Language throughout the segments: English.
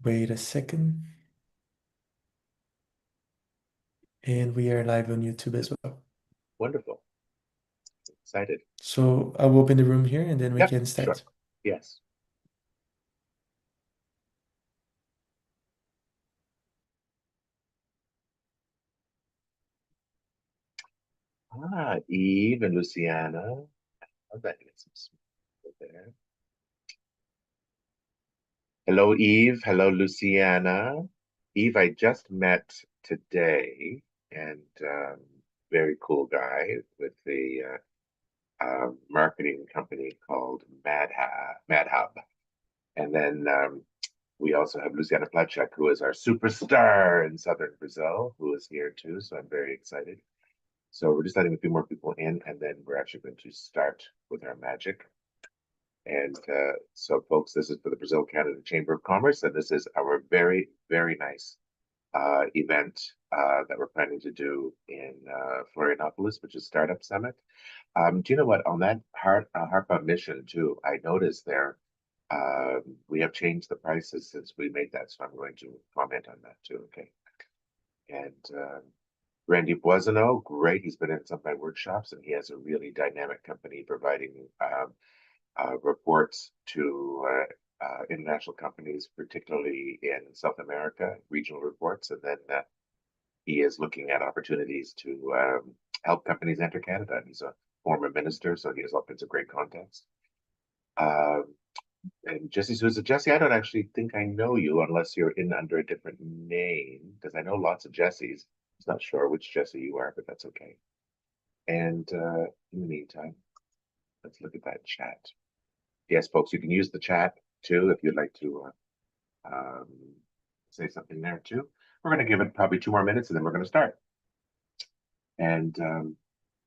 Wait a second. And we are live on YouTube as well. Wonderful. Excited. So I'll open the room here and then we Yep, can sure. start. Yes. Eve and Luciana. I'll bet you get some smoke there. Hello, Eve. Hello, Luciana. Eve, I just met today, and very cool guy with the marketing company called Mad Hub. And then we also have Luciana Placek, who is our superstar in southern Brazil, who is here too. So I'm very excited. So we're just letting a few more people in, and then we're actually going to start with our magic. And so, folks, this is for the Brazil Canada Chamber of Commerce, and this is our very, very nice event that we're planning to do in Florianopolis, which is Startup Summit. Do you know what? On that Harpa mission too, I noticed there we have changed the prices since we made that, so I'm going to comment on that too. Okay, and Randy Boisonneau, great. He's been in some of my workshops, and he has a really dynamic company providing reports to international companies, particularly in South America, regional reports. And then he is looking at opportunities to help companies enter Canada. And he's a former minister, so he has all kinds of great contacts. Um, and Jesse Souza, Jesse, I don't actually think I know you unless you're in under a different name, because I know lots of Jessies. I'm not sure which Jesse you are, but that's okay. And in the meantime, let's look at that chat. Yes, folks, you can use the chat too if you'd like to um, say something there too. We're going to give it probably 2 more minutes and then we're going to start. And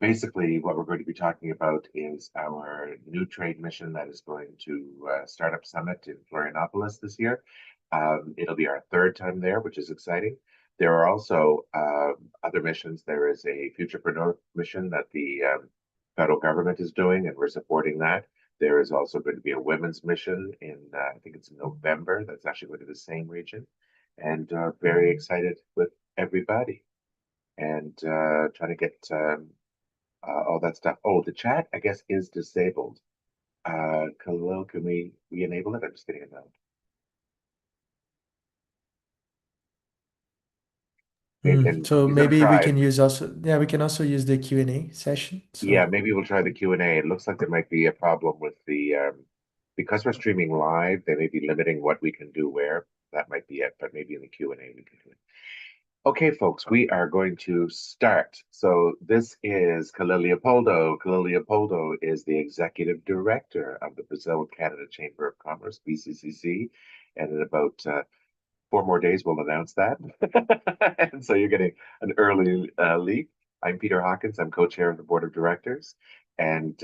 basically, what we're going to be talking about is our new trade mission that is going to Startup Summit in Florianopolis this year. It'll be our third time there, which is exciting. There are also other missions. There is a Futurepreneur mission that the federal government is doing, and we're supporting that. There is also going to be a women's mission in, I think it's in November, that's actually going to the same region. And very excited with everybody and trying to get all that stuff. Oh, the chat, I guess, is disabled. Khalil, can we re-enable it? I'm just getting a note. And So he's gonna maybe we try. can use also, yeah, we can also use the Q&A session. Yeah, So, maybe we'll try the Q&A. It looks like there might be a problem with the because we're streaming live, they may be limiting what we can do where. That might be it, but maybe in the Q&A we can do it. Okay, folks, we are going to start. So this is Khalil Leopoldo. Khalil Leopoldo is the executive director of the Brazil Canada Chamber of Commerce, BCCC. And in about 4 more days, we'll announce that. And so you're getting an early leak. I'm Peter Hawkins. I'm co-chair of the board of directors. And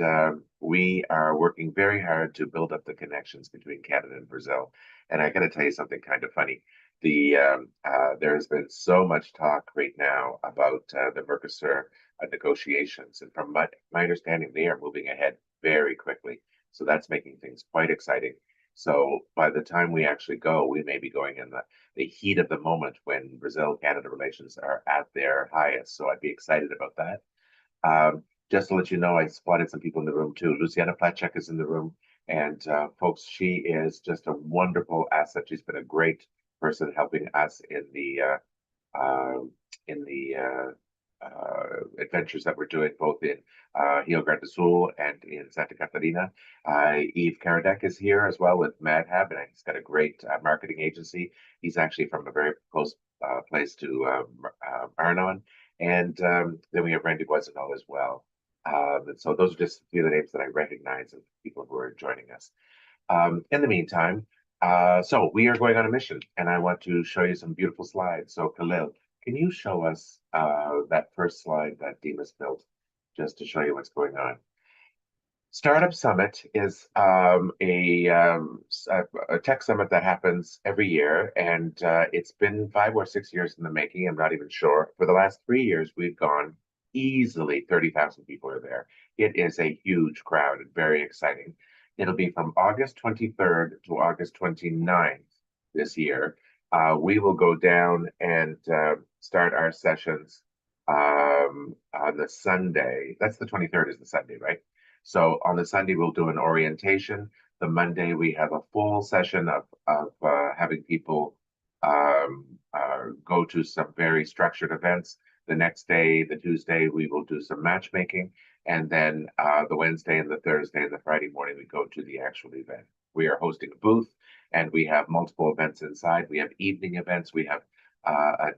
we are working very hard to build up the connections between Canada and Brazil. And I got to tell you something kind of funny. There has been so much talk right now about the Mercosur negotiations. And from my understanding, they are moving ahead very quickly. So that's making things quite exciting. So by the time we actually go, we may be going in the heat of the moment when Brazil-Canada relations are at their highest. So I'd be excited about that. Just to let you know, I spotted some people in the room too. Luciana Placek is in the room. And folks, she is just a wonderful asset. She's been a great person helping us in the adventures that we're doing both in Rio Grande do Sul and in Santa Catarina. Yves Karadek is here as well with MadHab, and he's got a great marketing agency. He's actually from a very close place to Marnon. And then we have Randy Boisonneau as well. And so those are just a few of the names that I recognize of people who are joining us. In the meantime, so we are going on a mission, and I want to show you some beautiful slides. So Khalil, can you show us that first slide that Dimas built, just to show you what's going on? Startup Summit is a tech summit that happens every year, and it's been 5 or 6 years in the making. I'm not even sure. For the last 3 years, we've gone easily 30,000 people are there. It is a huge crowd and very exciting. It'll be from August 23rd to August 29th this year. We will go down and start our sessions on the Sunday. That's the 23rd is the Sunday, right? So on the Sunday, we'll do an orientation. The Monday, we have a full session of having people go to some very structured events. The next day, the Tuesday, we will do some matchmaking. And then the Wednesday and the Thursday and the Friday morning, we go to the actual event. We are hosting a booth and we have multiple events inside. We have evening events. We have a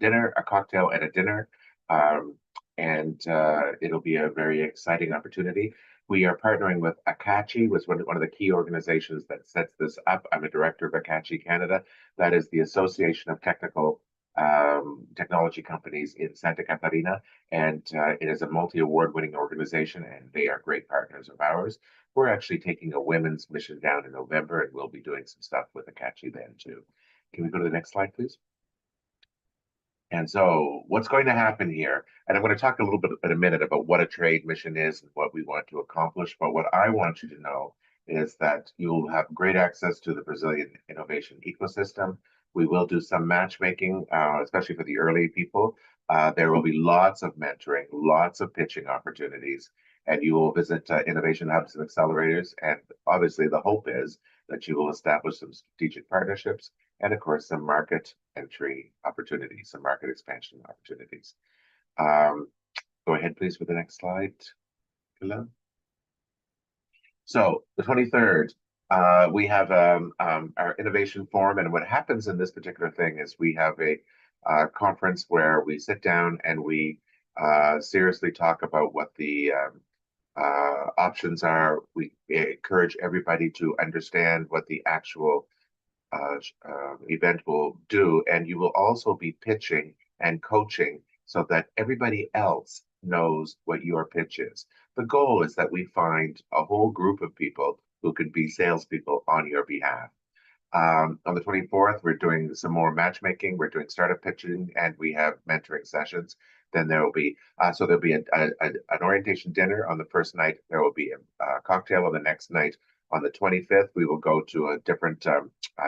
dinner, a cocktail, and a dinner. Um, and it'll be a very exciting opportunity. We are partnering with Akachi, was one of the key organizations that sets this up. I'm a director of Akachi Canada. That is the Association of Technology Companies in Santa Catarina, and it is a multi-award winning organization, and they are great partners of ours. We're actually taking a women's mission down in November, and we'll be doing some stuff with Akachi then too. Can we go to the next slide, please? And so what's going to happen here, and I'm going to talk a little bit in a minute about what a trade mission is and what we want to accomplish, but what I want you to know is that you'll have great access to the Brazilian innovation ecosystem. We will do some matchmaking, especially for the early people. There will be lots of mentoring, lots of pitching opportunities, and you will visit innovation hubs and accelerators. And obviously the hope is that you will establish some strategic partnerships and of course some market entry opportunities, some market expansion opportunities. Um, Go ahead, please, for the next slide. Hello. So the 23rd, we have our innovation forum, and what happens in this particular thing is we have a conference where we sit down and we seriously talk about what the options are. We encourage everybody to understand what the actual event will do, and you will also be pitching and coaching so that everybody else knows what your pitch is. The goal is that we find a whole group of people who can be salespeople on your behalf. On the 24th, we're doing some more matchmaking. We're doing startup pitching, and we have mentoring sessions. Then there will be there'll be an orientation dinner on the first night. There will be a cocktail on the next night. On the 25th, we will go to a different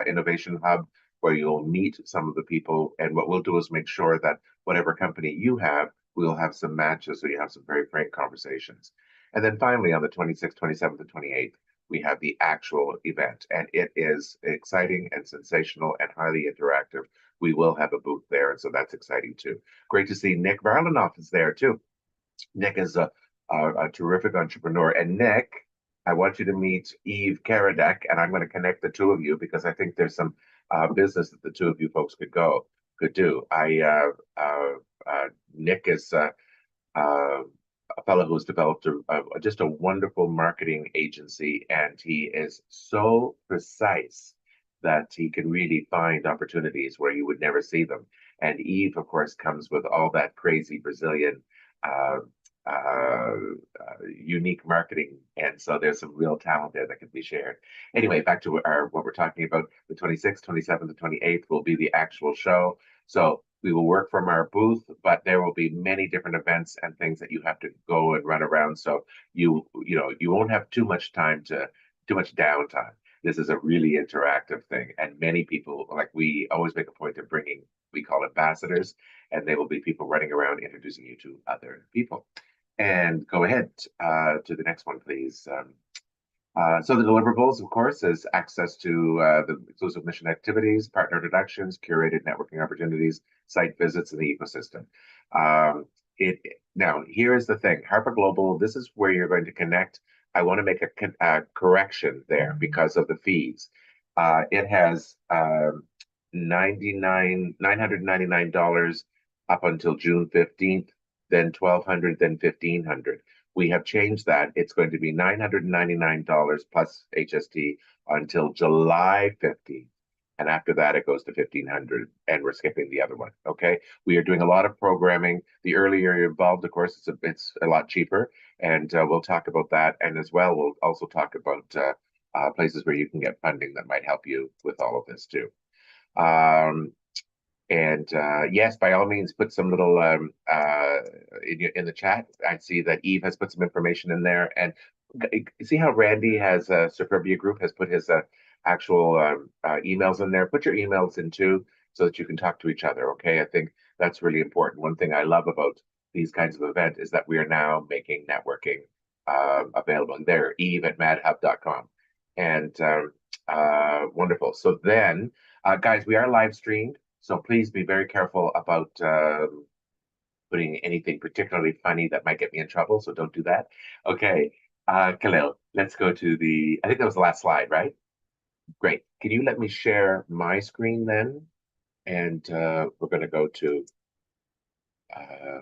innovation hub where you'll meet some of the people. And what we'll do is make sure that whatever company you have, we'll have some matches so you have some very frank conversations. And then finally, on the 26th, 27th, and 28th, we have the actual event, and it is exciting and sensational and highly interactive. We will have a booth there, and so that's exciting too. Great to see Nick Varlanoff is there too. Nick is a terrific entrepreneur, and Nick, I want you to meet Eve Karadek, and I'm going to connect the two of you because I think there's some business that the two of you folks could do. Nick is a fellow who's developed just a wonderful marketing agency, and he is so precise that he can really find opportunities where you would never see them. And Eve, of course, comes with all that crazy Brazilian uh, uh, unique marketing, and so there's some real talent there that can be shared. Anyway, back to what we're talking about. The 26th, 27th, and 28th will be the actual show. So we will work from our booth, but there will be many different events and things that you have to go and run around. So you won't have too much downtime. This is a really interactive thing, and many people, like, we always make a point of bringing, we call ambassadors, and they will be people running around introducing you to other people. And go ahead to the next one, please. So the deliverables, of course, is access to the exclusive mission activities, partner introductions, curated networking opportunities, site visits, and the ecosystem. Now, here's the thing, Harper Global, this is where you're going to connect. I want to make a correction there because of the fees. It has $999 up until June 15th, then $1,200, then $1,500. We have changed that. It's going to be $999 plus HST until July 15th. And after that, it goes to $1,500, and we're skipping the other one. Okay. We are doing a lot of programming. The earlier you're involved, of course, it's a lot cheaper. And we'll talk about that. And as well, we'll also talk about places where you can get funding that might help you with all of this too. And yes, by all means, put some little in the chat. I see that Eve has put some information in there, and see how Randy has Superbia Group has put his actual emails in there. Put your emails in too, so that you can talk to each other. Okay, I think that's really important. One thing I love about these kinds of events is that we are now making networking available there. Eve at madhub.com, and wonderful. So then, guys, we are live streamed, so please be very careful about putting anything particularly funny that might get me in trouble. So don't do that. Okay, Khalil, let's go to the. I think that was the last slide, right? Great. Can you let me share my screen then? And we're going to go to. Uh,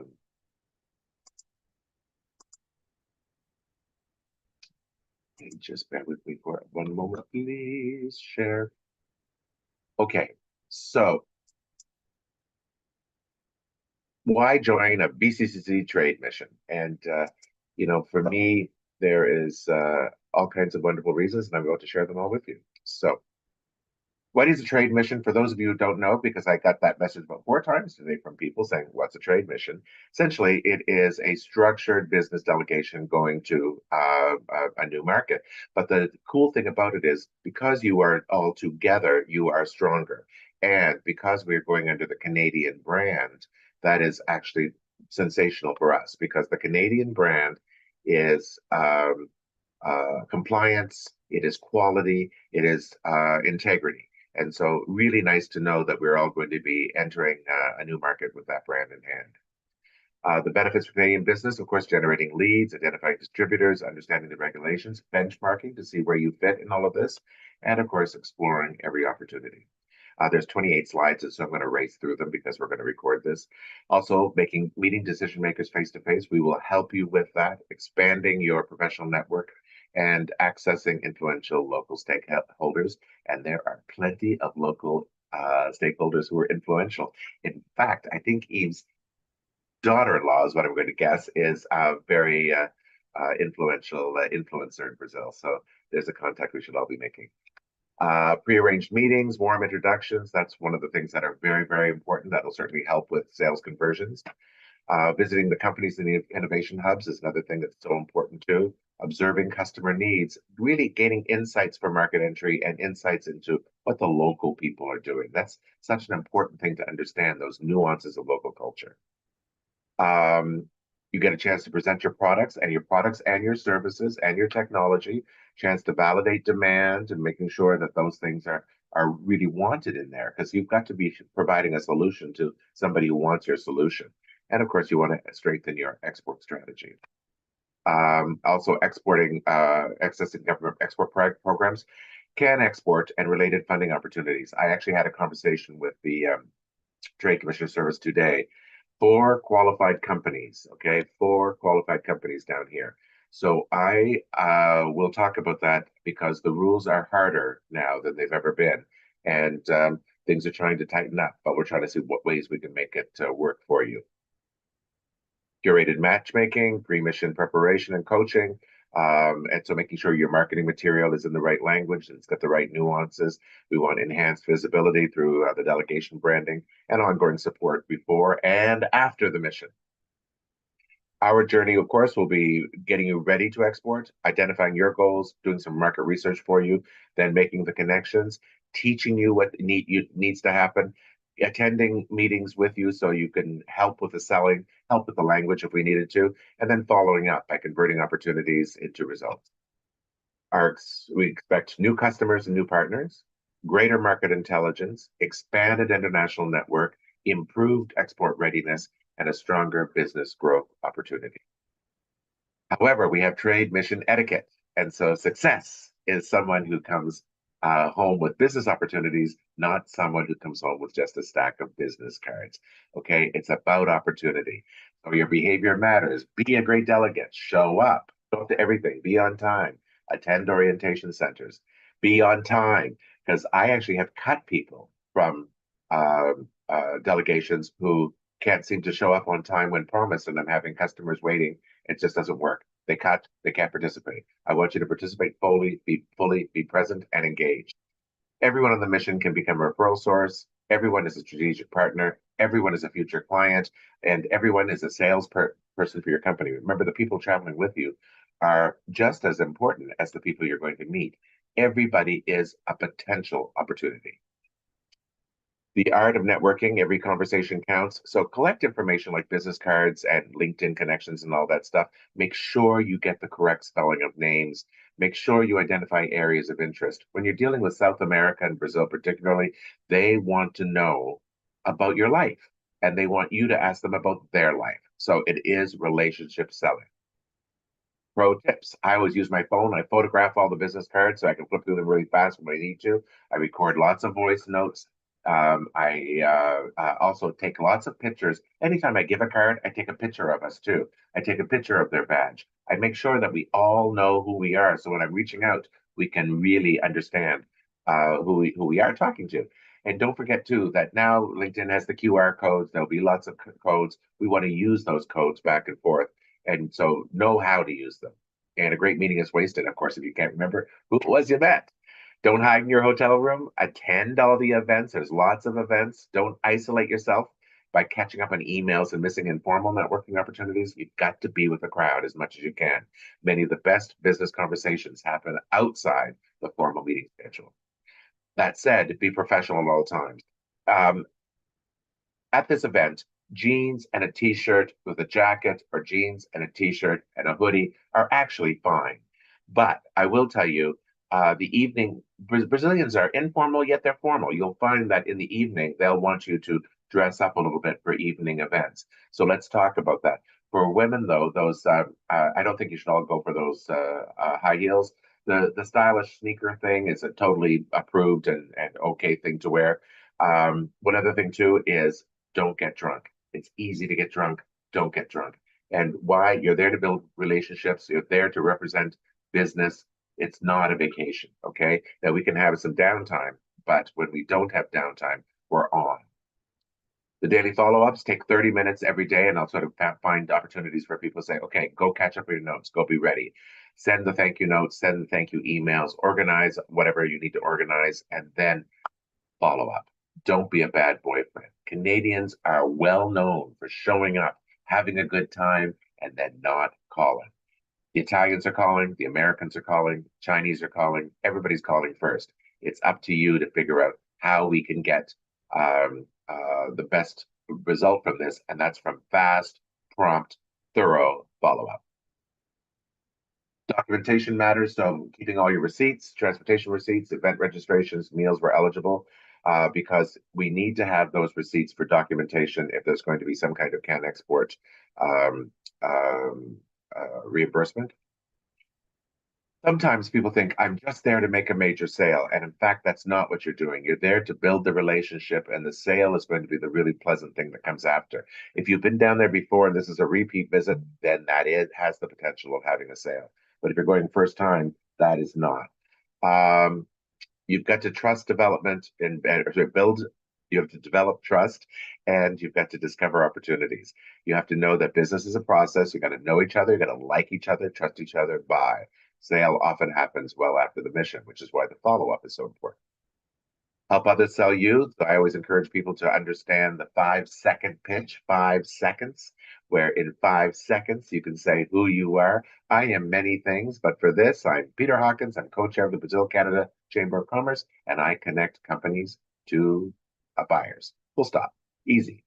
just bear with me for one moment, please. Share. Okay, so why join a BCCC trade mission? And for me, there is all kinds of wonderful reasons, and I'm going to share them all with you. So, what is a trade mission? For those of you who don't know, because I got that message about 4 times today from people saying, "What's a trade mission?" Essentially, it is a structured business delegation going to a new market. But the cool thing about it is, because you are all together, you are stronger. And because we're going under the Canadian brand, that is actually sensational for us, because the Canadian brand is compliance, it is quality, it is integrity. And so, really nice to know that we're all going to be entering a new market with that brand in hand. The benefits for Canadian business, of course, generating leads, identifying distributors, understanding the regulations, benchmarking to see where you fit in all of this, and of course, exploring every opportunity. There's 28 slides, and so I'm going to race through them because we're going to record this. Also, meeting decision makers face to face. We will help you with that, expanding your professional network and accessing influential local stakeholders. And there are plenty of local stakeholders who are influential. In fact, I think Eve's daughter-in-law is what I'm going to guess is a very influential influencer in Brazil. So there's a contact we should all be making. Pre-arranged meetings, warm introductions. That's one of the things that are very, very important. That will certainly help with sales conversions. Visiting the companies in the innovation hubs is another thing that's so important too. Observing customer needs, really gaining insights for market entry and insights into what the local people are doing. That's such an important thing to understand, those nuances of local culture. You get a chance to present your products and your services and your technology, chance to validate demand and making sure that those things are really wanted in there, because you've got to be providing a solution to somebody who wants your solution. And of course, you want to strengthen your export strategy. Also, accessing government export programs, can export and related funding opportunities. I actually had a conversation with the Trade Commissioner Service today. 4 qualified companies, okay? 4 qualified companies down here. So I will talk about that because the rules are harder now than they've ever been. And things are trying to tighten up, but we're trying to see what ways we can make it work for you. Curated matchmaking, pre-mission preparation and coaching. And so making sure your marketing material is in the right language and it's got the right nuances. We want enhanced visibility through the delegation branding and ongoing support before and after the mission. Our journey, of course, will be getting you ready to export, identifying your goals, doing some market research for you, then making the connections, teaching you what needs to happen, attending meetings with you so you can help with the selling, help with the language if we needed to, and then following up by converting opportunities into results. We expect new customers and new partners, greater market intelligence, expanded international network, improved export readiness, and a stronger business growth opportunity. However, we have trade mission etiquette. And so success is someone who comes home with business opportunities, not someone who comes home with just a stack of business cards. Okay, it's about opportunity. So your behavior matters. Be a great delegate. Show up. Show up to everything. Be on time. Attend orientation centers. Be on time. Because I actually have cut people from delegations who can't seem to show up on time when promised, and I'm having customers waiting. It just doesn't work. They cut, they can't participate. I want you to participate fully, be present and engaged. Everyone on the mission can become a referral source. Everyone is a strategic partner. Everyone is a future client, and everyone is a sales person for your company. Remember, the people traveling with you are just as important as the people you're going to meet. Everybody is a potential opportunity. The art of networking, every conversation counts. So collect information like business cards and LinkedIn connections and all that stuff. Make sure you get the correct spelling of names. Make sure you identify areas of interest. When you're dealing with South America and Brazil, particularly, they want to know about your life and they want you to ask them about their life. So it is relationship selling. Pro tips. I always use my phone. I photograph all the business cards so I can flip through them really fast when I need to. I record lots of voice notes. I also take lots of pictures. Anytime I give a card, I take a picture of us too. I take a picture of their badge. I make sure that we all know who we are. So when I'm reaching out, we can really understand who we are talking to. And don't forget too that now LinkedIn has the QR codes. There'll be lots of codes. We want to use those codes back and forth, and so know how to use them. And a great meeting is wasted, of course, if you can't remember who it was you met. Don't hide in your hotel room. Attend all the events. There's lots of events. Don't isolate yourself by catching up on emails and missing informal networking opportunities. You've got to be with the crowd as much as you can. Many of the best business conversations happen outside the formal meeting schedule. That said, be professional at all times. Um, at this event, jeans and a t-shirt with a jacket or jeans and a t-shirt and a hoodie are actually fine. But I will tell you, the evening Brazilians are informal yet they're formal. You'll find that in the evening they'll want you to dress up a little bit for evening events. So let's talk about that. For women, though, those I don't think you should all go for those high heels. The stylish sneaker thing is a totally approved and okay thing to wear. One other thing too is don't get drunk. It's easy to get drunk. Don't get drunk. And why? You're there to build relationships. You're there to represent business. It's not a vacation. Okay. Now we can have some downtime, but when we don't have downtime, we're on. The daily follow ups take 30 minutes every day, and I'll sort of find opportunities for people to say, okay, go catch up your notes, go be ready. Send the thank you notes, send the thank you emails, organize whatever you need to organize, and then follow up. Don't be a bad boyfriend. Canadians are well known for showing up, having a good time, and then not calling. The Italians are calling, the Americans are calling, Chinese are calling, everybody's calling first. It's up to you to figure out how we can get the best result from this, and that's from fast, prompt, thorough follow up. Documentation matters, so keeping all your receipts, transportation receipts, event registrations, meals were eligible, because we need to have those receipts for documentation if there's going to be some kind of can export um, um, reimbursement. Sometimes people think I'm just there to make a major sale, and in fact, that's not what you're doing. You're there to build the relationship, and the sale is going to be the really pleasant thing that comes after. If you've been down there before and this is a repeat visit, then that has the potential of having a sale. But if you're going first time, that is not. Um, you've got to trust development and build. You have to develop trust, and you've got to discover opportunities. You have to know that business is a process. You got to know each other. You got to like each other, trust each other. Buy. Sale often happens well after the mission, which is why the follow up is so important. Help others sell you. So I always encourage people to understand the 5 second pitch, 5 seconds, where in 5 seconds you can say who you are. I am many things, but for this, I'm Peter Hawkins. I'm co-chair of the Brazil Canada Chamber of Commerce, and I connect companies to buyers. Full stop. Easy.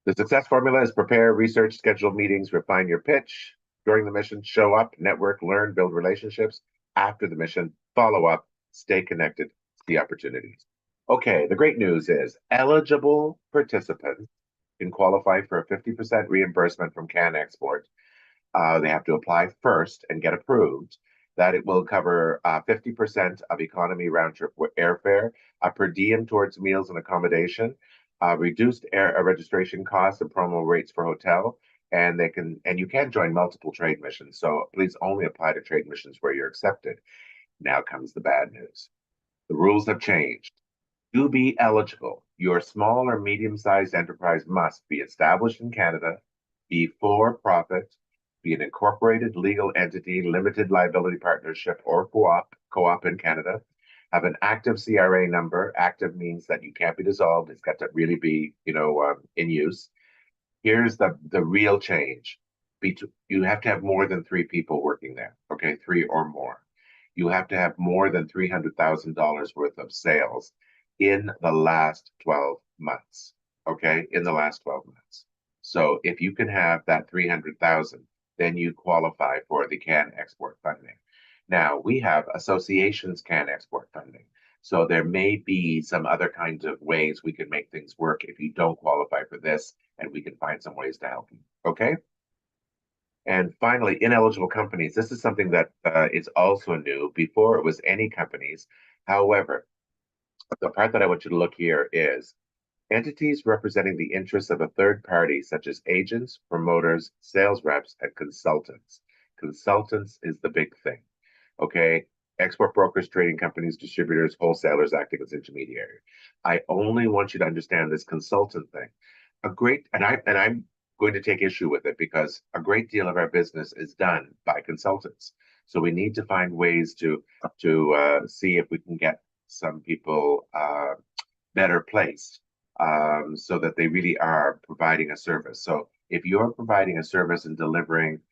The success formula is prepare, research, schedule meetings, refine your pitch. During the mission, show up, network, learn, build relationships. After the mission, follow up, stay connected, see opportunities. Okay, the great news is eligible participants can qualify for a 50% reimbursement from Can Export. They have to apply first and get approved. That it will cover 50% of economy round trip airfare, a per diem towards meals and accommodation, reduced registration costs and promo rates for hotel. And you can join multiple trade missions. So please only apply to trade missions where you're accepted. Now comes the bad news. The rules have changed. To be eligible, your small or medium-sized enterprise must be established in Canada, be for-profit, be an incorporated legal entity, limited liability partnership, or co-op in Canada, have an active CRA number. Active means that you can't be dissolved. It's got to really be, in use. Here's the real change. You have to have more than 3 people working there. Okay, 3 or more. You have to have more than $300,000 worth of sales in the last 12 months. Okay, in the last 12 months. So if you can have that 300,000, then you qualify for the CAN export funding. Now we have associations CAN export funding. So there may be some other kinds of ways we can make things work if you don't qualify for this, and we can find some ways to help you. Okay. And finally, ineligible companies. This is something that is also new. Before it was any companies. However, the part that I want you to look here is entities representing the interests of a third party, such as agents, promoters, sales reps, and consultants. Consultants is the big thing. Okay. Export brokers, trading companies, distributors, wholesalers acting as intermediary. I only want you to understand this consultant thing. I'm going to take issue with it because a great deal of our business is done by consultants. So we need to find ways to see if we can get some people better placed so that they really are providing a service. So if you're providing a service and delivering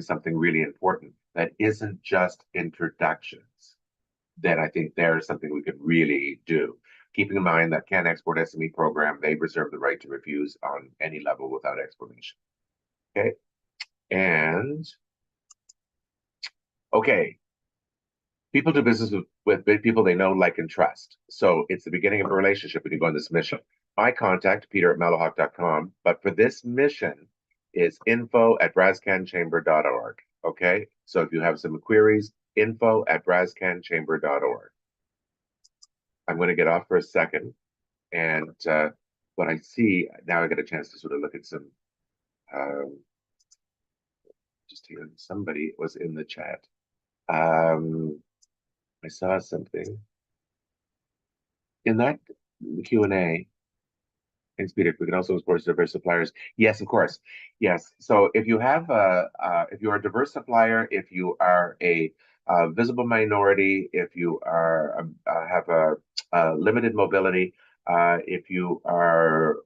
something really important that isn't just introductions, then I think there's something we could really do. Keeping in mind that CAN Export SME program, they reserve the right to refuse on any level without explanation. Okay. And okay, people do business with people they know, like, and trust. So it's the beginning of a relationship when you go on this mission. My contact, peter@mellowhawk.com. But for this mission is info@brascanchamber.org. Okay. So if you have some queries, info@brascanchamber.org. I'm going to get off for a second. And what I see now, I get a chance to sort of look at some, just here, somebody was in the chat. I saw something in that Q&A. Thanks, Peter. We can also, of course, diverse suppliers. Yes, of course. Yes. So if you have if you are a diverse supplier, if you are a visible minority, if you are have a limited mobility, if you are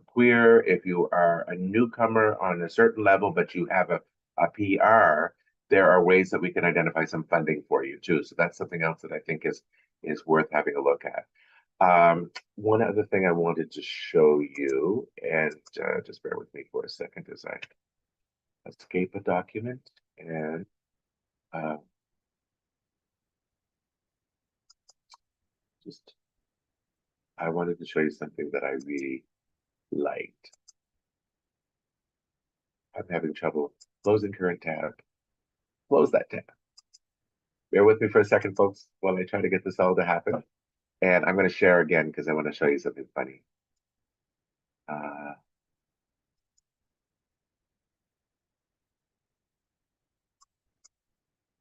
queer, if you are a newcomer on a certain level, but you have a PR, there are ways that we can identify some funding for you too. So that's something else that I think is worth having a look at. One other thing I wanted to show you, and just bear with me for a second as I escape a document, and just I wanted to show you something that I really liked. I'm having trouble closing current tab. Close that tab. Bear with me for a second, folks, while I try to get this all to happen. And I'm going to share again because I want to show you something funny.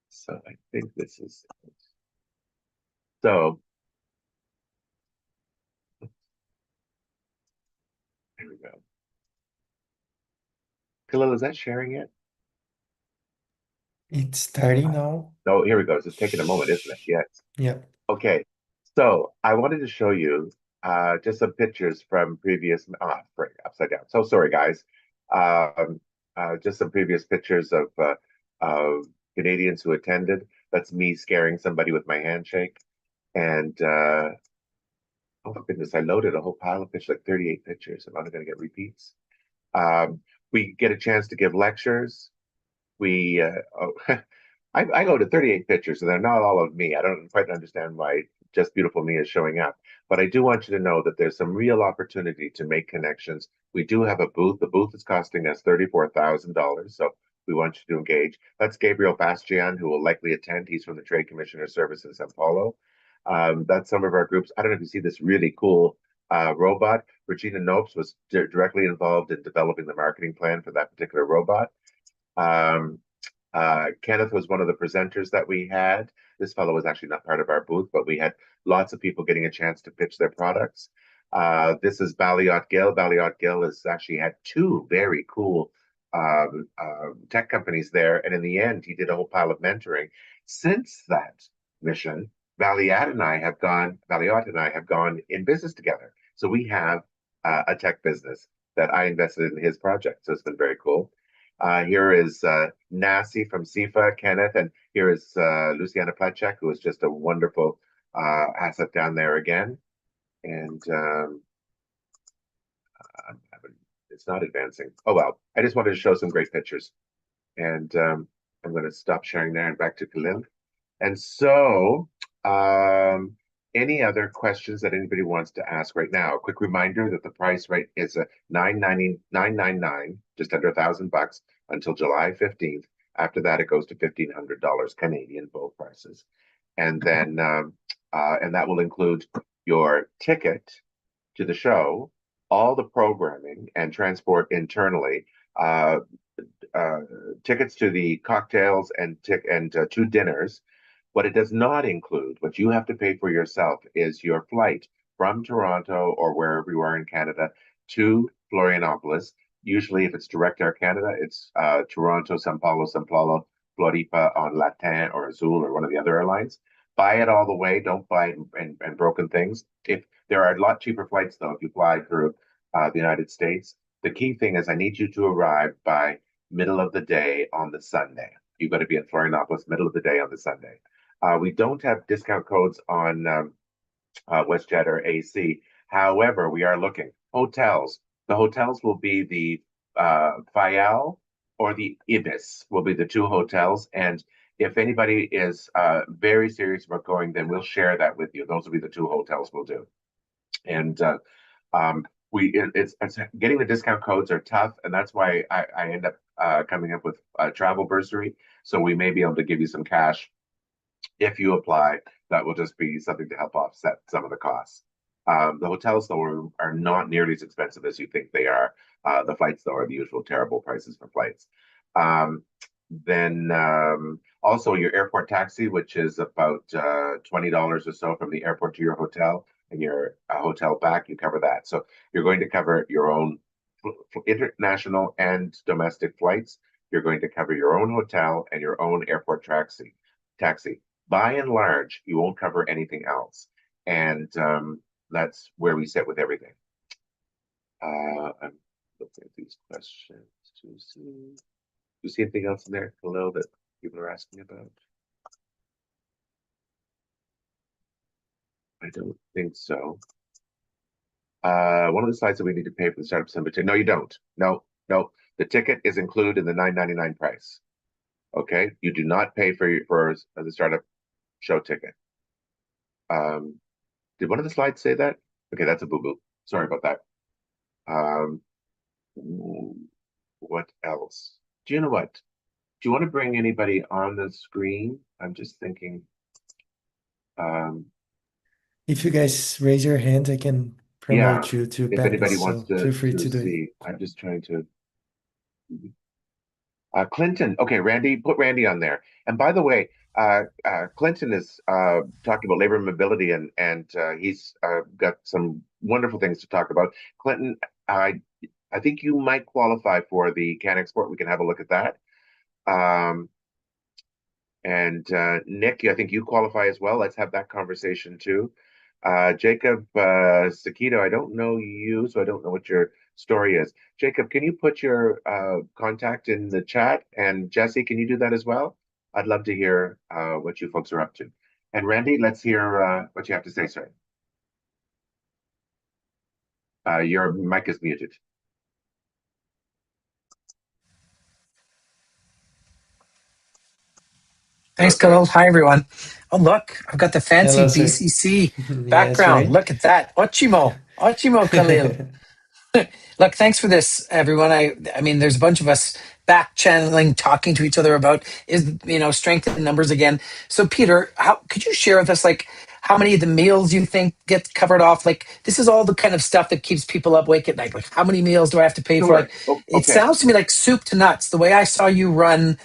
So I think this is it. So here we go. Khalil, is that sharing it? It's starting now. No, here we go. It's taking a moment, isn't it? Yes. Yeah. Okay. So I wanted to show you just some pictures from previous. Frick, upside down. So sorry, guys. Um, just some previous pictures of Canadians who attended. That's me scaring somebody with my handshake. And oh my goodness, I loaded a whole pile of pictures, like 38 pictures. I'm only going to get repeats. We get a chance to give lectures. We oh, I go to 38 pictures and they're not all of me. I don't quite understand why just beautiful me is showing up, but I do want you to know that there's some real opportunity to make connections. We do have a booth. The booth is costing us $34,000, so we want you to engage. That's Gabriel Bastian, who will likely attend. He's from the Trade Commissioner Service in Sao Paulo. That's some of our groups. I don't know if you see this really cool robot. Regina Nopes was directly involved in developing the marketing plan for that particular robot. Kenneth was one of the presenters that we had. This fellow was actually not part of our booth, but we had lots of people getting a chance to pitch their products. This is Baliot Gill. Baliot Gill has actually had two very cool tech companies there. And in the end, he did a whole pile of mentoring. Since that mission, Baliot and I have gone in business together. So we have a tech business that I invested in his project. So it's been very cool. Here is Nasi from SIFA, Kenneth, and here is Luciana Placek, who is just a wonderful asset down there again. And it's not advancing. Oh well, I just wanted to show some great pictures. And I'm going to stop sharing there and back to Khalil. And so, any other questions that anybody wants to ask right now? A quick reminder that the price rate is a 999, just under $1,000 until July 15th. After that, it goes to $1,500 Canadian, both prices. And then, and that will include your ticket to the show, all the programming and transport internally, uh, uh, tickets to the cocktails and two dinners. What it does not include, what you have to pay for yourself, is your flight from Toronto or wherever you are in Canada to Florianopolis. Usually, if it's Direct Air Canada, it's Toronto, Sao Paulo, Floripa on Latin or Azul or one of the other airlines. Buy it all the way. Don't buy and broken things. If there are a lot cheaper flights, though, if you fly through the United States, the key thing is I need you to arrive by middle of the day on the Sunday. You've got to be in Florianopolis middle of the day on the Sunday. We don't have discount codes on WestJet or AC. However, we are looking. Hotels. The hotels will be the Fayal or the Ibis will be the two hotels. And if anybody is very serious about going, then we'll share that with you. Those will be the two hotels we'll do. And it's getting the discount codes are tough, and that's why I end up coming up with a travel bursary. So we may be able to give you some cash if you apply. That will just be something to help offset some of the costs. The hotels, though, are not nearly as expensive as you think they are. The flights, though, are the usual terrible prices for flights. Then also your airport taxi, which is about $20 or so from the airport to your hotel and your hotel back, you cover that. So you're going to cover your own international and domestic flights. You're going to cover your own hotel and your own airport taxi. By and large, you won't cover anything else. And that's where we sit with everything. I'm looking at these questions to see. Do you see anything else in there below that people are asking about? I don't think so. One of the slides that we need to pay for the startup summit. No, you don't. No, no. The ticket is included in the $999 price. Okay, you do not pay for the startup show ticket. Did one of the slides say that? Okay, that's a boo-boo. Sorry about that. What else? Do you know what? Do you want to bring anybody on the screen? I'm just thinking. If you guys raise your hand, I can Yeah, promote you to if anybody panelists, wants so feel free to to do it. see, I'm just trying to. Clinton. Okay, Randy, put Randy on there. And by the way, Clinton is talking about labor mobility, and he's got some wonderful things to talk about. Clinton, I think you might qualify for the Can Export. We can have a look at that. Um, and Nick, I think you qualify as well. Let's have that conversation too. Jacob Sakito, I don't know you, so I don't know what your story is. Jacob, can you put your contact in the chat? And Jesse, can you do that as well? I'd love to hear what you folks are up to. And Randy, let's hear what you have to say, sir. Your mic is muted. Hello, Thanks, sir. Khalil. Hi, everyone. Oh, look, I've got the fancy Hello, sir. BCC Yes, background. right? Look at that. Ochimo. Ochimo, Khalil. Look, thanks for this, everyone. I mean, there's a bunch of us back channeling, talking to each other about strength in numbers again. So, Peter, how could you share with us, like, how many of the meals you think get covered off? Like, this is all the kind of stuff that keeps people up awake at night. Like, how many meals do I have to pay for? Like, Sure. Oh, it okay. sounds to me like soup to nuts. The way I saw you run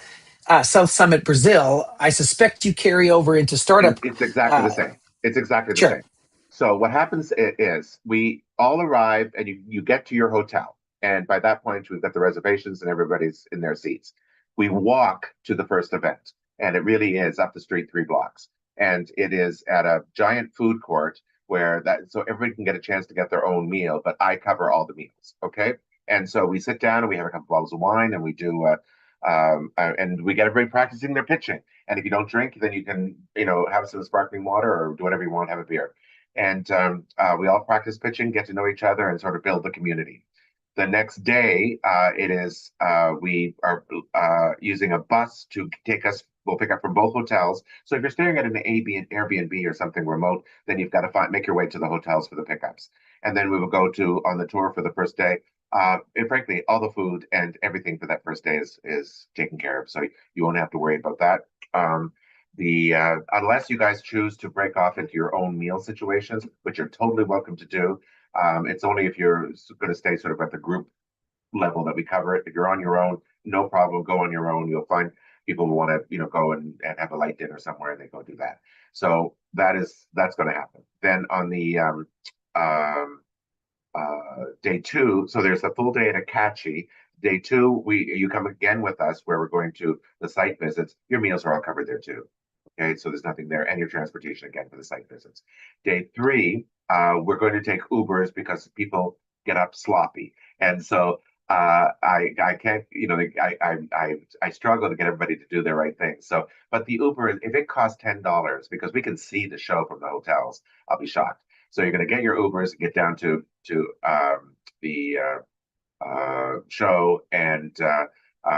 South Summit Brazil, I suspect you carry over into startup. It's exactly the Uh, same. It's exactly the sure. same. So what happens is we all arrive and you get to your hotel. And by that point, we've got the reservations and everybody's in their seats. We walk to the first event, and it really is up the street 3 blocks. And it is at a giant food court where that so everybody can get a chance to get their own meal, but I cover all the meals. Okay. And so we sit down and we have a couple bottles of wine and we do, and we get everybody practicing their pitching. And if you don't drink, then you can, have some sparkling water or do whatever you want, have a beer. And we all practice pitching, get to know each other, and sort of build the community. The next day, we are using a bus to take us. We'll pick up from both hotels. So if you're staying at an Airbnb or something remote, then you've got to make your way to the hotels for the pickups. And then we will go to on the tour for the first day. And frankly, all the food and everything for that first day is taken care of, so you won't have to worry about that. The Unless you guys choose to break off into your own meal situations, which you're totally welcome to do. It's only if you're going to stay sort of at the group level that we cover it. If you're on your own, no problem. Go on your own. You'll find people who want to, go and have a light dinner somewhere, and they go do that. So that's going to happen. Then on the day two, so there's a full day at Akachi. Day two, you come again with us where we're going to the site visits. Your meals are all covered there too. Okay, so there's nothing there, and your transportation again for the site visits. Day three, we're going to take Ubers because people get up sloppy, and so I can't, I struggle to get everybody to do the right thing. So, but the Uber, if it costs $10 because we can see the show from the hotels, I'll be shocked. So you're going to get your Ubers, get down to the show, and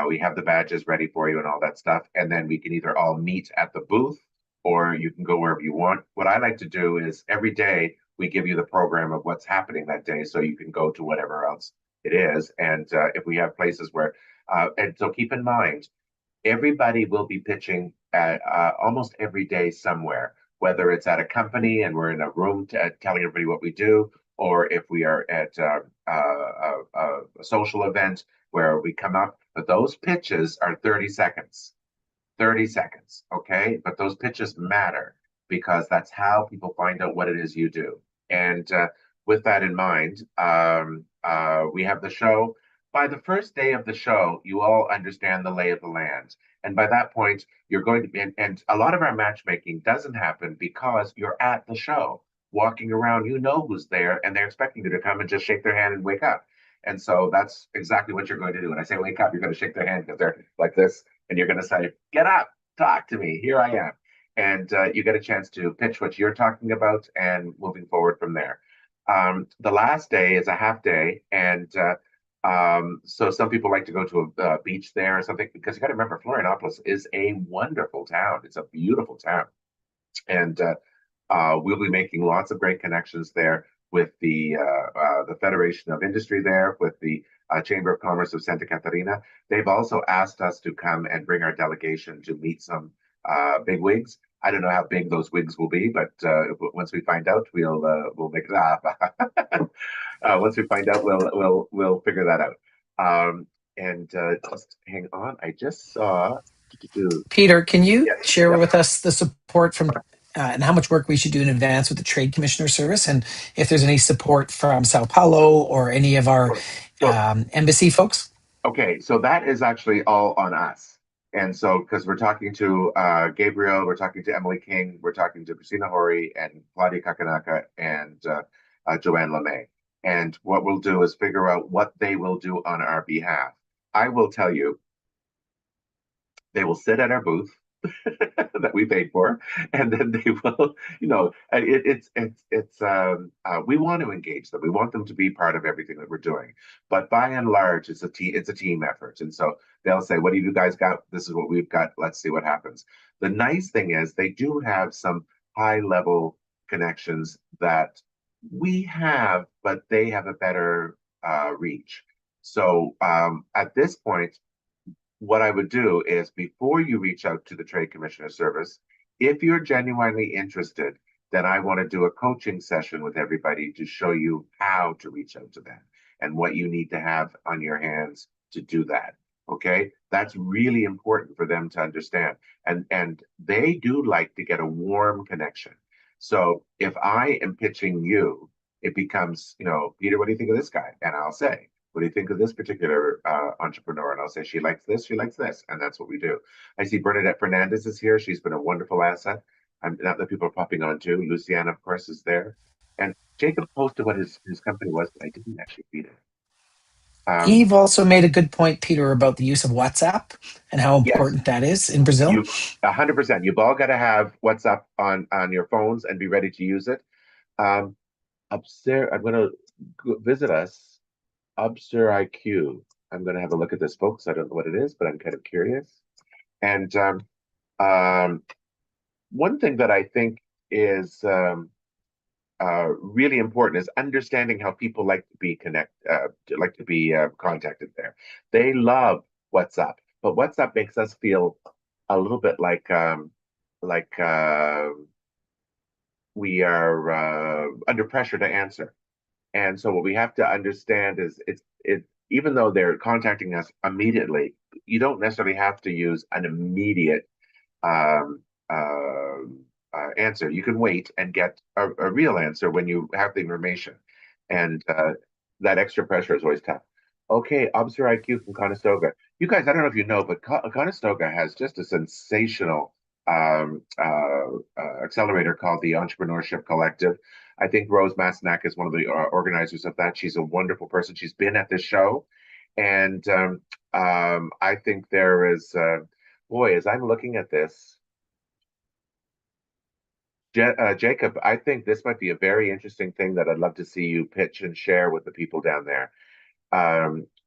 we have the badges ready for you and all that stuff. And then we can either all meet at the booth or you can go wherever you want. What I like to do is every day we give you the program of what's happening that day, so you can go to whatever else it is. And if we have places where, and so keep in mind, everybody will be pitching at, almost every day somewhere, whether it's at a company and we're in a room telling everybody what we do, or if we are at a social event where we come up. But those pitches are 30 seconds. 30 seconds, okay? But those pitches matter because that's how people find out what it is you do. And with that in mind, we have the show. By the first day of the show, you all understand the lay of the land. And by that point, you're going to be, and a lot of our matchmaking doesn't happen because you're at the show, walking around, you know who's there, and they're expecting you to come and just shake their hand and wake up. And so that's exactly what you're going to do. When I say wake up, you're going to shake their hand because they're like this, and you're going to say, "Get up, talk to me. Here I am." And you get a chance to pitch what you're talking about and moving forward from there. The last day is a half day, and so some people like to go to a beach there or something because you got to remember Florianopolis is a wonderful town. It's a beautiful town, and we'll be making lots of great connections there with the Federation of Industry there, with the Chamber of Commerce of Santa Catarina. They've also asked us to come and bring our delegation to meet some big wigs. I don't know how big those wigs will be, but once we find out, we'll make it up. Once we find out, we'll figure that out. And just hang on, I just saw. Peter, can you Yes, share yep. with us the support from and how much work we should do in advance with the Trade Commissioner Service, and if there's any support from Sao Paulo or any of our So embassy folks? okay, so that is actually all on us. And so, because we're talking to Gabriel, we're talking to Emily King, we're talking to Christina Hori and Claudia Kakanaka and Joanne LeMay. And what we'll do is figure out what they will do on our behalf. I will tell you, they will sit at our booth that we paid for, and then they will, we want to engage them. We want them to be part of everything that we're doing. But by and large, it's a team effort, and so they'll say, "What have you guys got? This is what we've got. Let's see what happens." The nice thing is they do have some high level connections that we have, but they have a better reach. So at this point, what I would do is before you reach out to the Trade Commissioner Service, if you're genuinely interested, then I want to do a coaching session with everybody to show you how to reach out to them and what you need to have on your hands to do that. Okay, that's really important for them to understand, and they do like to get a warm connection. So if I am pitching you, it becomes, Peter, what do you think of this guy? And I'll say, what do you think of this particular entrepreneur? And I'll say, she likes this. And that's what we do. I see Bernadette Fernandez is here. She's been a wonderful asset. Now that people are popping on too. Luciana, of course, is there. And Jacob posted what his company was, but I didn't actually read it. Um, Eve also made a good point, Peter, about the use of WhatsApp and how yes, important that is in Brazil. you 100%. You've all got to have WhatsApp on your phones and be ready to use it. Um, Upstairs, I'm going to visit us. Upster IQ. I'm going to have a look at this, folks. I don't know what it is, but I'm kind of curious. And um, one thing that I think is really important is understanding how people like to be like to be contacted there. They love WhatsApp, but WhatsApp makes us feel a little bit like we are under pressure to answer. And so what we have to understand is it even though they're contacting us immediately, you don't necessarily have to use an immediate um, uh, answer. You can wait and get a real answer when you have the information, and that extra pressure is always tough. Okay, Obser IQ from Conestoga. You guys, I don't know if you know, but Conestoga has just a sensational accelerator called the Entrepreneurship Collective. I think Rose Masnak is one of the organizers of that. She's a wonderful person. She's been at this show, and I think there is. Boy, as I'm looking at this, Jacob, I think this might be a very interesting thing that I'd love to see you pitch and share with the people down there.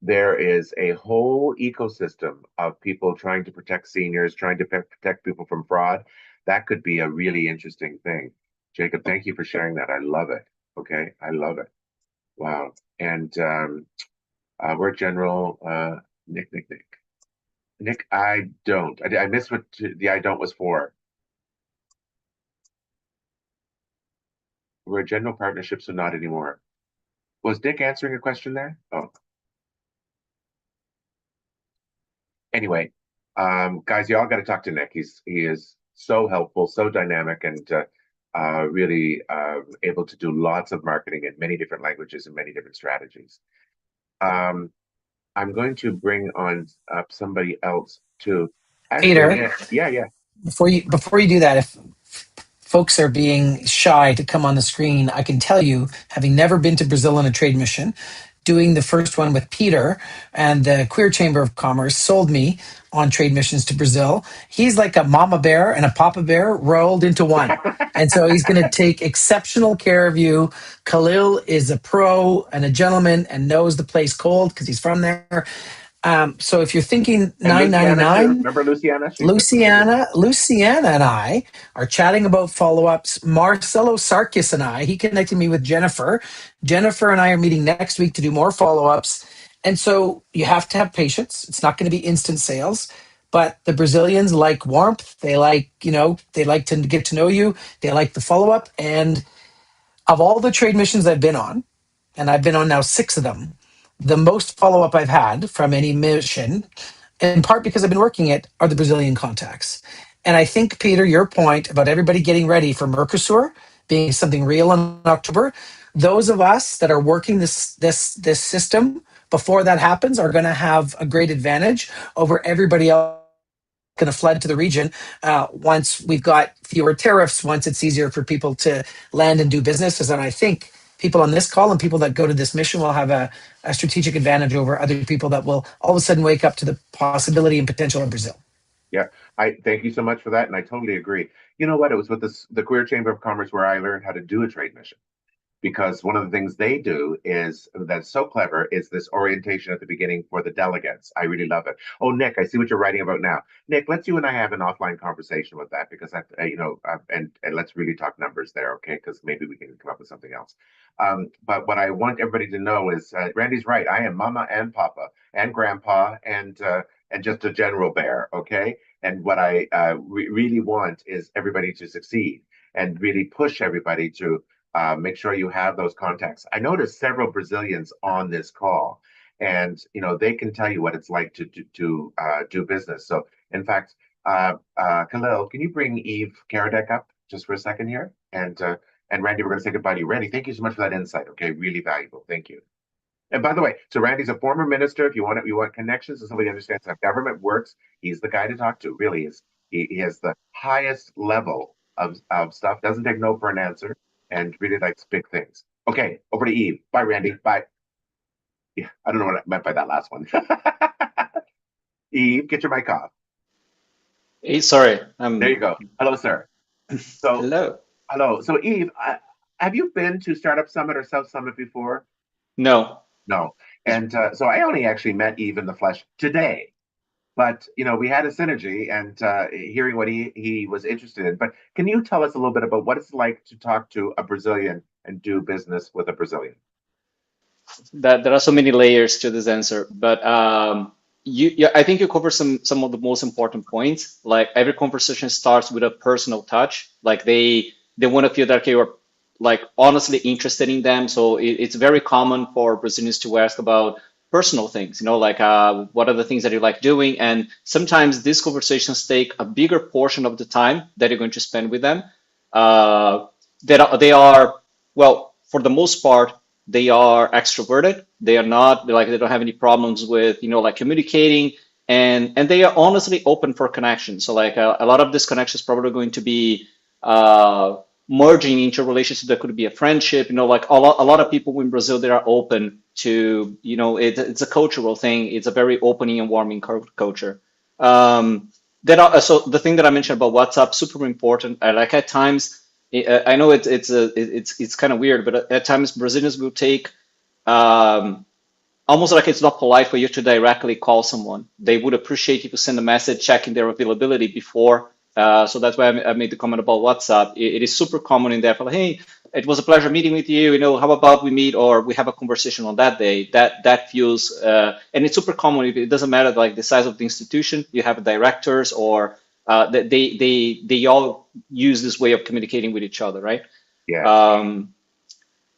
There is a whole ecosystem of people trying to protect seniors, trying to protect people from fraud. That could be a really interesting thing. Jacob, thank you for sharing that. I love it. Okay, I love it. Wow. And we're General Nick. Nick, I don't. I missed what the I don't was for. We're general partnerships, so not anymore. Was Dick answering a question there? Oh, anyway, guys, y'all got to talk to Nick. He is so helpful, so dynamic, and really able to do lots of marketing in many different languages and many different strategies. Um, I'm going to bring on up somebody else too. Actually, Peter, yeah, yeah, yeah. before you do that, if folks are being shy to come on the screen, I can tell you, having never been to Brazil on a trade mission, doing the first one with Peter and the Queer Chamber of Commerce sold me on trade missions to Brazil. He's like a mama bear and a papa bear rolled into one. And so he's going to take exceptional care of you. Khalil is a pro and a gentleman and knows the place cold because he's from there. So if you're thinking And Luciana too. 9.99, Remember Luciana? She's a friend. Luciana and I are chatting about follow-ups. Marcelo Sarkis and I, he connected me with Jennifer. Jennifer and I are meeting next week to do more follow-ups. And so you have to have patience. It's not going to be instant sales, but the Brazilians like warmth. They like, they like to get to know you. They like the follow-up. And of all the trade missions I've been on, and I've been on now 6 of them, the most follow-up I've had from any mission, in part because I've been working it, are the Brazilian contacts. And I think, Peter, your point about everybody getting ready for Mercosur being something real in October, those of us that are working this system before that happens are going to have a great advantage over everybody else going to flood to the region once we've got fewer tariffs, once it's easier for people to land and do businesses. And I think people on this call and people that go to this mission will have a strategic advantage over other people that will all of a sudden wake up to the possibility and potential of Brazil. Yeah, I thank you so much for that, and I totally agree. You know what? It was with the Queer Chamber of Commerce where I learned how to do a trade mission. Because one of the things they do is that's so clever is this orientation at the beginning for the delegates. I really love it. Oh, Nick, I see what you're writing about now. Nick, let's you and I have an offline conversation with that because and let's really talk numbers there, okay? Because maybe we can come up with something else. But what I want everybody to know is Randy's right. I am Mama and Papa and Grandpa and just a general bear, okay? And what I really want is everybody to succeed and really push everybody to make sure you have those contacts. I noticed several Brazilians on this call, and they can tell you what it's like to do business. So, in fact, Khalil, can you bring Eve Karadek up just for a second here? And Randy, we're going to say goodbye to you. Randy, thank you so much for that insight. Okay, really valuable. Thank you. And by the way, so Randy's a former minister. If you want connections and somebody who understands how government works, he's the guy to talk to. Really is. He has the highest level of stuff. Doesn't take no for an answer, and really likes big things. Okay, over to Eve. Bye, Randy. Bye. Yeah, I don't know what I meant by that last one. Eve, get your mic off. Hey, sorry, There you go. Hello, sir. So, hello. hello. So, Eve, have you been to Startup Summit or South Summit before? No, No. it's, And so I only actually met Eve in the flesh today. But we had a synergy, and hearing what he was interested in. But can you tell us a little bit about what it's like to talk to a Brazilian and do business with a Brazilian? that there are so many layers to this answer, but yeah, I think you cover some of the most important points. Like every conversation starts with a personal touch. Like they want to feel that you're like honestly interested in them. So it's very common for Brazilians to ask about personal things. Like what are the things that you like doing, and sometimes these conversations take a bigger portion of the time that you're going to spend with them. Uh, they are well, for the most part they are extroverted. They are not like they don't have any problems with like communicating, and they are honestly open for connections. So like a lot of these connections probably going to be uh, merging into a relationship that could be a friendship. Like a lot of people in Brazil, they are open to it's a cultural thing. It's a very opening and warming culture. Um, so the thing that I mentioned about WhatsApp super important. Like at times I know it's kind of weird, but at times Brazilians will take um, almost like it's not polite for you to directly call someone. They would appreciate if you send a message checking their availability before. So that's why I made the comment about WhatsApp. It is super common in there for like, hey, it was a pleasure meeting with you. How about we meet or we have a conversation on that day? That feels and it's super common. It doesn't matter like the size of the institution. You have directors or they all use this way of communicating with each other, right? Yes. Um,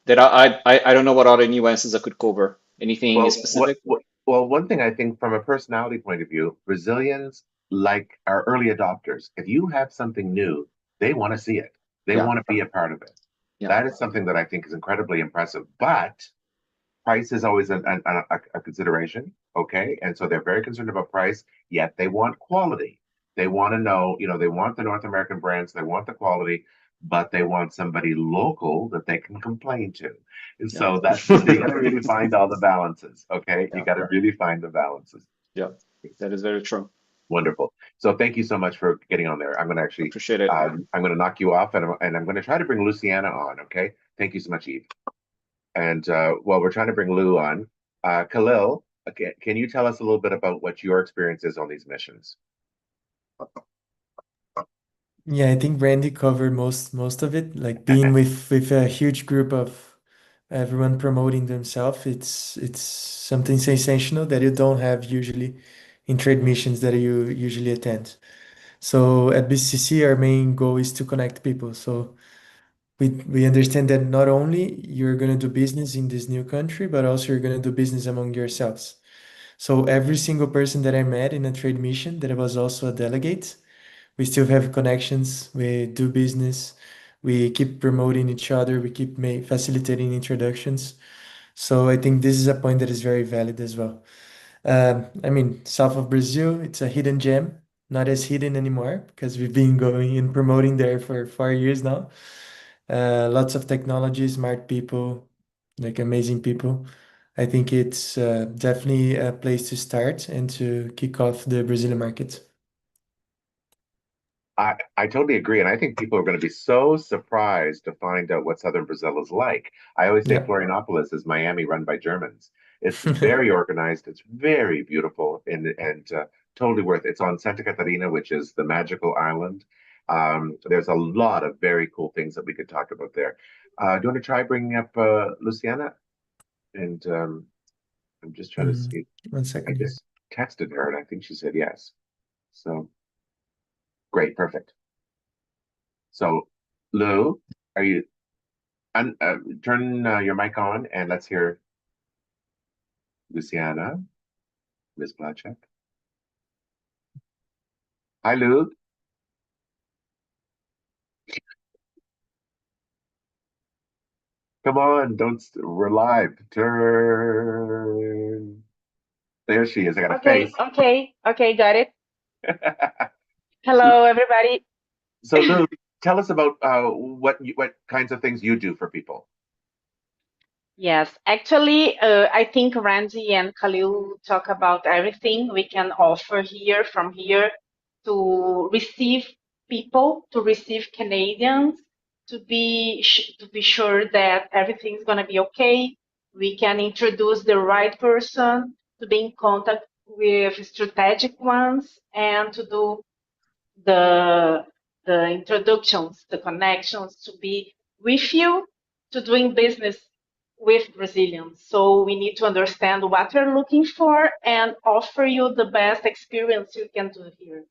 that I don't know what other nuances I could cover. Anything Well, specific? well, one thing I think from a personality point of view, Brazilians like are early adopters. If you have something new, they want to see it. They Yeah, want to be a part of it. yeah, That is something that I think is incredibly impressive. But price is always a consideration, okay? And so they're very concerned about price, yet they want quality. They want to know, they want the North American brands, they want the quality, but they want somebody local that they can complain to. And yeah, so so you got to really find all the balances, okay? You yeah, got to really find the balances. yeah. That is very true. Wonderful. So thank you so much for getting on there. I'm going to actually, Appreciate it. I'm going to knock you off, and I'm going to try to bring Luciana on, okay? Thank you so much, Eve. And while we're trying to bring Lou on, Khalil, can you tell us a little bit about what your experience is on these missions? Yeah, I think Randy covered most of it. Like being with a huge group of everyone promoting themselves, it's something sensational that you don't have usually in trade missions that you usually attend. So at BCC, our main goal is to connect people. So we understand that not only you're gonna do business in this new country, but also you're gonna do business among yourselves. So every single person that I met in a trade mission that was also a delegate, we still have connections. We do business. We keep promoting each other. We keep facilitating introductions. So I think this is a point that is very valid as well. I mean, south of Brazil, it's a hidden gem, not as hidden anymore because we've been going and promoting there for 4 years now. Lots of technology, smart people, like amazing people. I think it's definitely a place to start and to kick off the Brazilian market. I totally agree. And I think people are going to be so surprised to find out what Southern Brazil is like. I always say Yeah. Florianopolis is Miami run by Germans. It's very organized. It's very beautiful and totally worth it. It's on Santa Catarina, which is the magical island. There's a lot of very cool things that we could talk about there. Do you want to try bringing up Luciana? And I'm just trying to Mm, see. one I second here. just texted her and I think she said yes. So great, perfect. So Lou, are you turn your mic on and let's hear Luciana, Miss Blacek. Hi, Lou. Come on, we're live. Turn. There she is. I got a Okay, face. okay, okay, got it. Hello, everybody. So Lou, tell us about what kinds of things you do for people. Yes, actually, I think Randy and Khalil talk about everything we can offer here from here to receive people, to receive Canadians, to be sure that everything's gonna be okay. We can introduce the right person, to be in contact with strategic ones, and to do the the introductions, the connections, to be with you, to doing business with Brazilians. So we need to understand what you're looking for and offer you the best experience you can do here.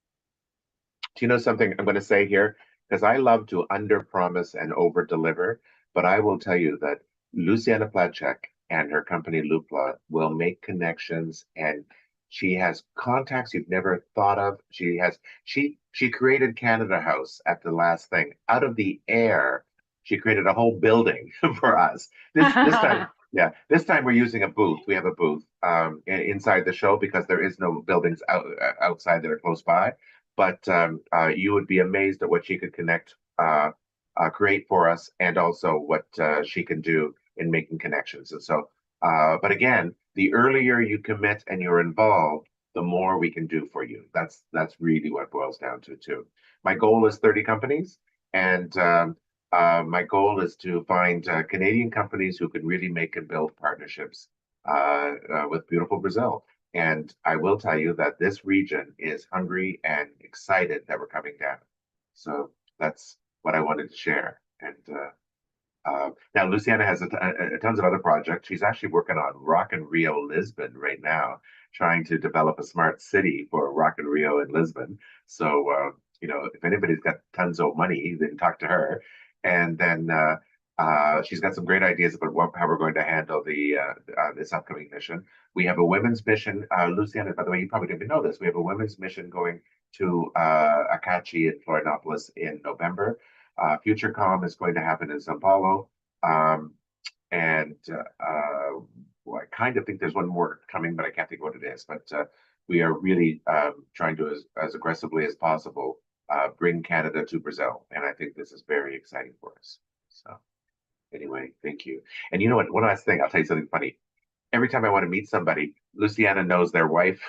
Do you know something I'm going to say here? Because I love to under-promise and over-deliver, but I will tell you that Luciana Placek and her company Lupla will make connections, and she has contacts you've never thought of. She created Canada House at the last thing out of the air. She created a whole building for us. This time, yeah, this time we're using a booth. We have a booth inside the show because there is no buildings outside that are close by, but you would be amazed at what she could create for us, and also what she can do in making connections. And so, but again, the earlier you commit and you're involved, the more we can do for you. That's really what it boils down to, too. My goal is 30 companies, and my goal is to find Canadian companies who can really make and build partnerships with beautiful Brazil. And I will tell you that this region is hungry and excited that we're coming down. So that's what I wanted to share. And now Luciana has tons of other projects. She's actually working on Rock in Rio Lisbon right now, trying to develop a smart city for Rock in Rio and Lisbon. So if anybody's got tons of money, then talk to her. And then she's got some great ideas about how we're going to handle this upcoming mission. We have a women's mission. Luciana, by the way, you probably didn't know this. We have a women's mission going to Akachi in Florianopolis in November. FutureCom is going to happen in Sao Paulo. Um, and well, I kind of think there's one more coming, but I can't think what it is. But we are really trying to, as aggressively as possible, bring Canada to Brazil. And I think this is very exciting for us. So anyway, thank you. And you know what? One last thing, I'll tell you something funny. Every time I want to meet somebody, Luciana knows their wife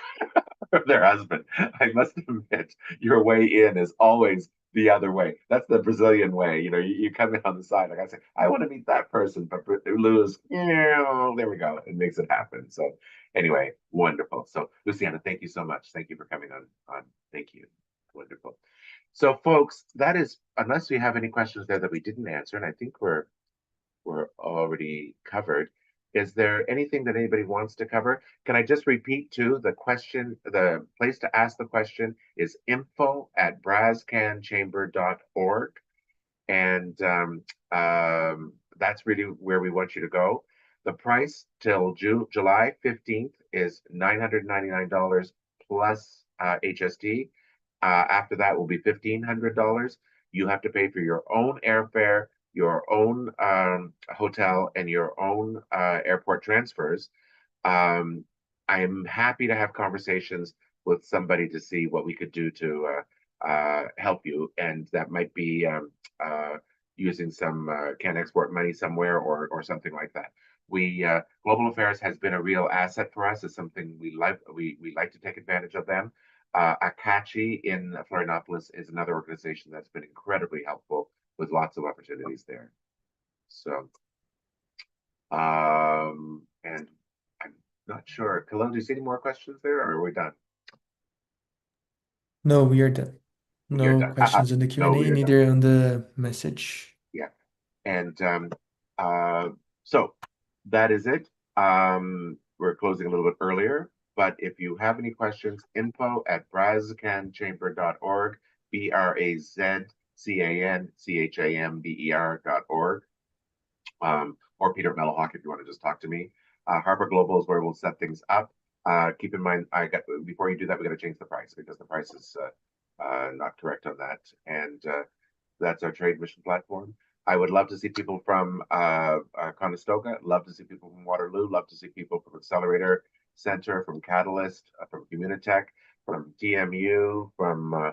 or their husband. I must admit, your way in is always the other way. That's the Brazilian way. You come in on the side. Like I say, I want to meet that person, but Lou is, there we go. It makes it happen. So anyway, wonderful. So Luciana, thank you so much. Thank you for coming on. Thank you. Wonderful. So folks, that is, unless we have any questions there that we didn't answer, and I think we're already covered. Is there anything that anybody wants to cover? Can I just repeat too, the place to ask the question is info@brascanchamber.org. And that's really where we want you to go. The price till July 15th is $999 plus HSD. After that will be $1,500. You have to pay for your own airfare, your own hotel, and your own airport transfers. Um, I'm happy to have conversations with somebody to see what we could do to help you, and that might be uh, using some can export money somewhere, or something like that. We Global Affairs has been a real asset for us. It's something we like. We like to take advantage of them. Akachi in Florianopolis is another organization that's been incredibly helpful with lots of opportunities there. So, and I'm not sure. Kalon, do you see any more questions there, or are we done? No, we are done. We are No done. questions in the No, we Q&A, are done. neither on the message. Yeah. And so that is it. We're closing a little bit earlier, but if you have any questions, info@brazcanchamber.org, BRAZCANCHAMBER.org, or Peter Mellowhawk if you want to just talk to me. Harper Global is where we'll set things up. Keep in mind, before you do that, we got to change the price because the price is not correct on that. And that's our trade mission platform. I would love to see people from Conestoga, love to see people from Waterloo, love to see people from Accelerator Center, from Catalyst, from Communitech, from TMU, from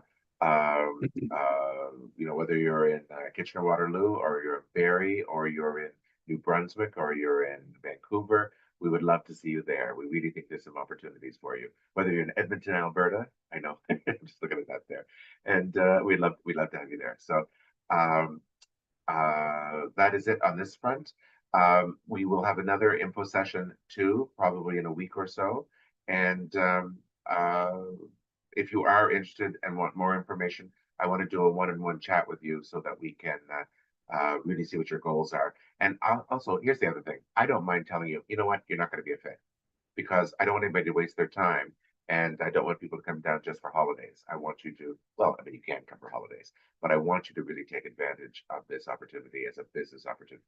whether you're in Kitchener Waterloo, or you're in Barrie, or you're in New Brunswick or you're in Vancouver, we would love to see you there. We really think there's some opportunities for you. Whether you're in Edmonton, Alberta, I know, I'm just looking at that there, and we'd love to have you there. So um, that is it on this front. We will have another info session too, probably in a week or so. And if you are interested and want more information, I want to do a one-on-one chat with you so that we can really see what your goals are. And also, here's the other thing. I don't mind telling you, you know what, you're not going to be a fit because I don't want anybody to waste their time. And I don't want people to come down just for holidays. I want you to, well, I mean, you can come for holidays, but I want you to really take advantage of this opportunity as a business opportunity.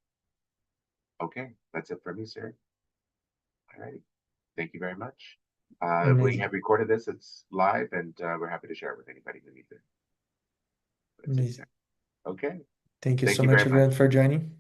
Okay, that's it for me, sir. All right. Thank you very much. We have Amazing. recorded this, it's live, and we're happy to share it with anybody who needs it. That's it, sir. Amazing. Okay. Thank you Thank so you much, very much. everyone, for joining.